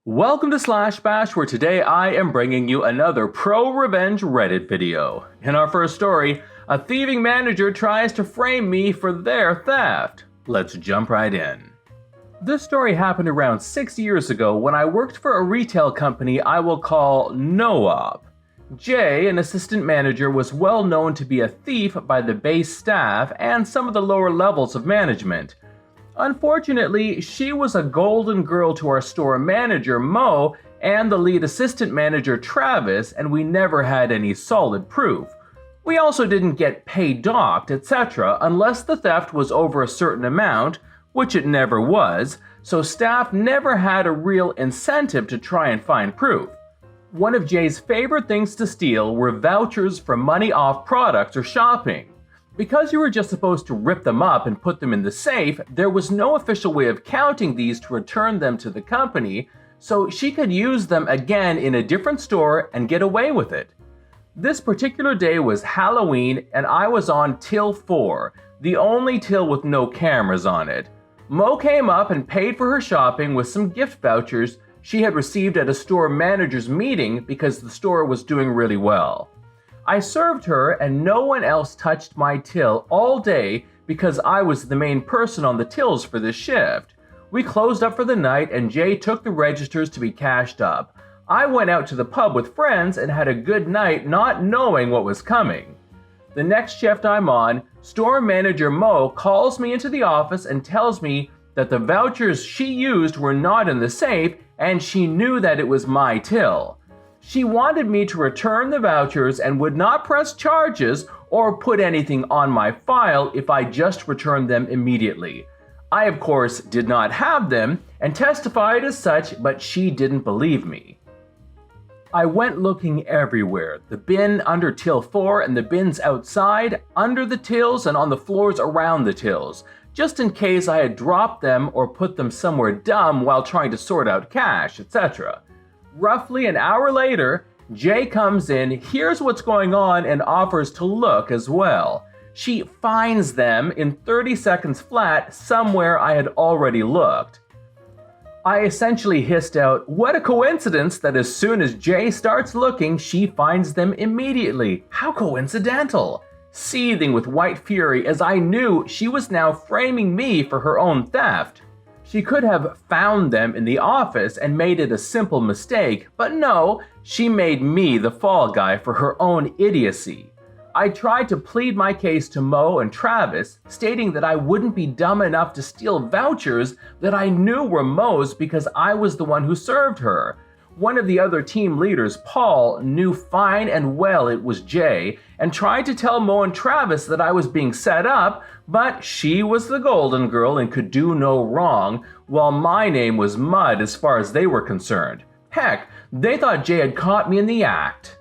Welcome to Slash Bash, where today I am bringing you another pro-revenge Reddit video. In our first story, a thieving manager tries to frame me for their theft. Let's jump right in. This story happened around 6 years ago when I worked for a retail company I will call No-Op. Jay, an assistant manager, was well known to be a thief by the base staff and some of the lower levels of management. Unfortunately, she was a golden girl to our store manager, Mo, and the lead assistant manager, Travis, and we never had any solid proof. We also didn't get paid docked, etc., unless the theft was over a certain amount, which it never was, so staff never had a real incentive to try and find proof. One of Jay's favorite things to steal were vouchers for money off products or shopping. Because you were just supposed to rip them up and put them in the safe, there was no official way of counting these to return them to the company, so she could use them again in a different store and get away with it. This particular day was Halloween and I was on till 4, the only till with no cameras on it. Mo came up and paid for her shopping with some gift vouchers she had received at a store manager's meeting because the store was doing really well. I served her and no one else touched my till all day because I was the main person on the tills for this shift. We closed up for the night and Jay took the registers to be cashed up. I went out to the pub with friends and had a good night not knowing what was coming. The next shift I'm on, store manager Mo calls me into the office and tells me that the vouchers she used were not in the safe and she knew that it was my till. She wanted me to return the vouchers and would not press charges or put anything on my file if I just returned them immediately. I, of course, did not have them and testified as such, but she didn't believe me. I went looking everywhere, the bin under till 4 and the bins outside, under the tills and on the floors around the tills, just in case I had dropped them or put them somewhere dumb while trying to sort out cash, etc. Roughly an hour later, Jay comes in, hears what's going on, and offers to look as well. She finds them in 30 seconds flat somewhere I had already looked. I essentially hissed out, "What a coincidence that as soon as Jay starts looking, she finds them immediately. How coincidental!" Seething with white fury as I knew she was now framing me for her own theft. She could have found them in the office and made it a simple mistake, but no, she made me the fall guy for her own idiocy. I tried to plead my case to Mo and Travis, stating that I wouldn't be dumb enough to steal vouchers that I knew were Mo's because I was the one who served her. One of the other team leaders, Paul, knew fine and well it was Jay and tried to tell Mo and Travis that I was being set up, but she was the golden girl and could do no wrong, while my name was mud as far as they were concerned. Heck, they thought Jay had caught me in the act.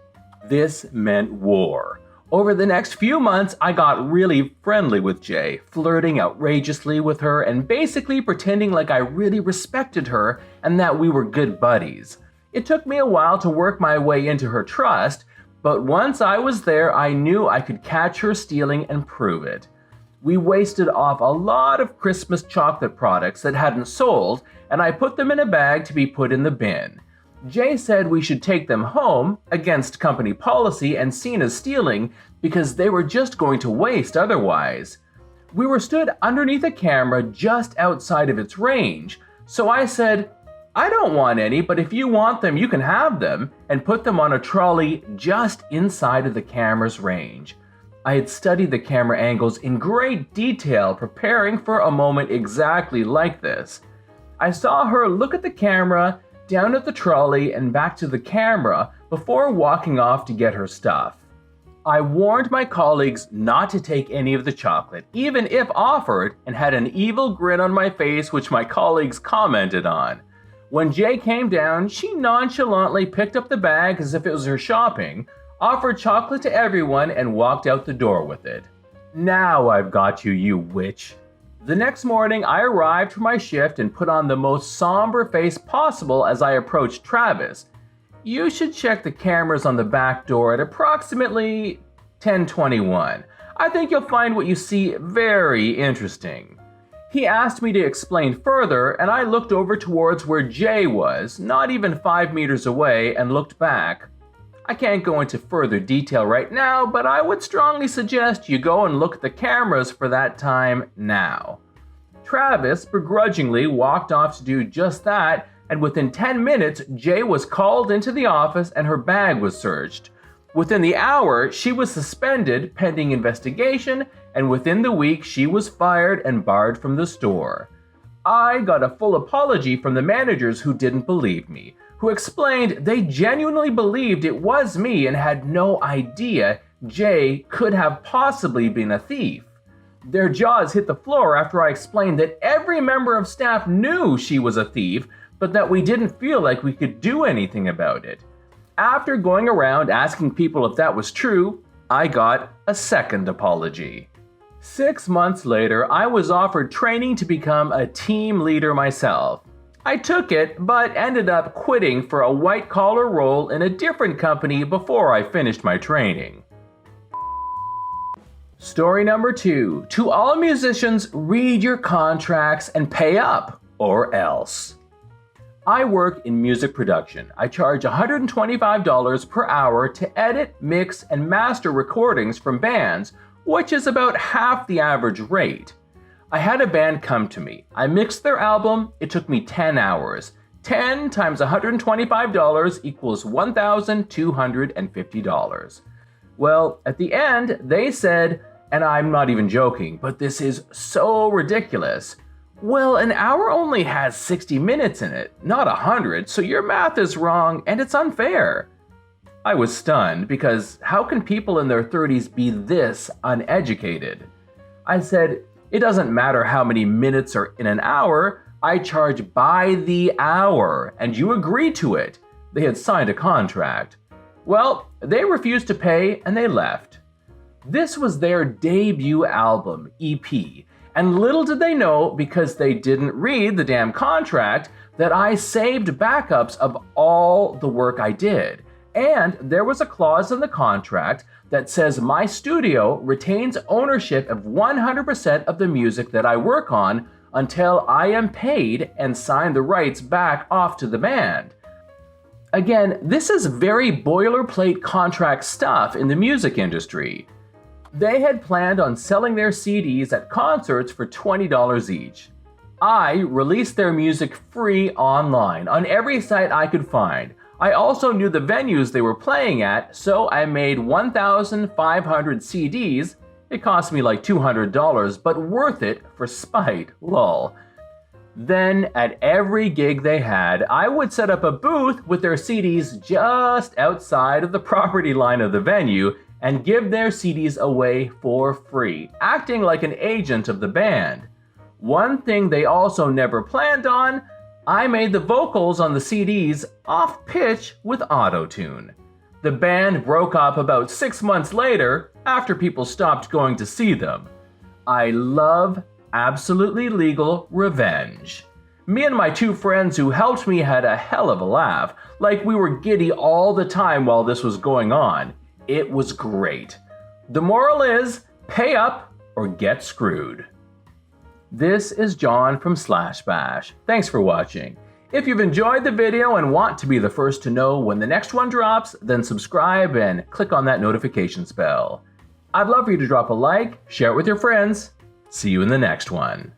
This meant war. Over the next few months, I got really friendly with Jay, flirting outrageously with her and basically pretending like I really respected her and that we were good buddies. It took me a while to work my way into her trust, but once I was there, I knew I could catch her stealing and prove it. We wasted off a lot of Christmas chocolate products that hadn't sold, and I put them in a bag to be put in the bin. Jay said we should take them home, against company policy and seen as stealing, because they were just going to waste otherwise. We were stood underneath a camera just outside of its range, so I said, "I don't want any, but if you want them, you can have them," and put them on a trolley just inside of the camera's range. I had studied the camera angles in great detail, preparing for a moment exactly like this. I saw her look at the camera, down at the trolley, and back to the camera before walking off to get her stuff. I warned my colleagues not to take any of the chocolate, even if offered, and had an evil grin on my face which my colleagues commented on. When Jay came down, she nonchalantly picked up the bag as if it was her shopping, offered chocolate to everyone, and walked out the door with it. "Now I've got you, you witch." The next morning, I arrived for my shift and put on the most somber face possible as I approached Travis. "You should check the cameras on the back door at approximately 10:21. I think you'll find what you see very interesting." He asked me to explain further, and I looked over towards where Jay was, not even 5 meters away, and looked back. I can't go into further detail right now, but I would strongly suggest you go and look at the cameras for that time now. Travis begrudgingly walked off to do just that, and within 10 minutes, Jay was called into the office and her bag was searched. Within the hour, she was suspended pending investigation, and within the week, she was fired and barred from the store. I got a full apology from the managers who didn't believe me, who explained they genuinely believed it was me and had no idea Jay could have possibly been a thief. Their jaws hit the floor after I explained that every member of staff knew she was a thief, but that we didn't feel like we could do anything about it. After going around asking people if that was true, I got a second apology. 6 months later, I was offered training to become a team leader myself. I took it, but ended up quitting for a white-collar role in a different company before I finished my training. Story number 2. To all musicians, read your contracts and pay up, or else. I work in music production. I charge $125 per hour to edit, mix, and master recordings from bands, which is about half the average rate. I had a band come to me. I mixed their album. It took me 10 hours. 10 times $125 equals $1,250. Well, at the end, they said, and I'm not even joking, but this is so ridiculous. Well, an hour only has 60 minutes in it, not 100, so your math is wrong and it's unfair. I was stunned because how can people in their 30s be this uneducated? I said, it doesn't matter how many minutes are in an hour, I charge by the hour, and you agree to it. They had signed a contract. Well, they refused to pay and they left. This was their debut album, EP, and little did they know, because they didn't read the damn contract, that I saved backups of all the work I did. And there was a clause in the contract that says my studio retains ownership of 100% of the music that I work on until I am paid and sign the rights back off to the band. Again, this is very boilerplate contract stuff in the music industry. They had planned on selling their CDs at concerts for $20 each. I released their music free online on every site I could find. I also knew the venues they were playing at, so I made 1,500 CDs. It cost me like $200, but worth it for spite, lol. Then, at every gig they had, I would set up a booth with their CDs just outside of the property line of the venue and give their CDs away for free, acting like an agent of the band. One thing they also never planned on, I made the vocals on the CDs off-pitch with auto-tune. The band broke up about 6 months later after people stopped going to see them. I love absolutely legal revenge. Me and my 2 friends who helped me had a hell of a laugh, like we were giddy all the time while this was going on. It was great. The moral is, pay up or get screwed. This is John from Slash Bash. Thanks for watching. If you've enjoyed the video and want to be the first to know when the next one drops, then subscribe and click on that notifications bell. I'd love for you to drop a like, share it with your friends. See you in the next one.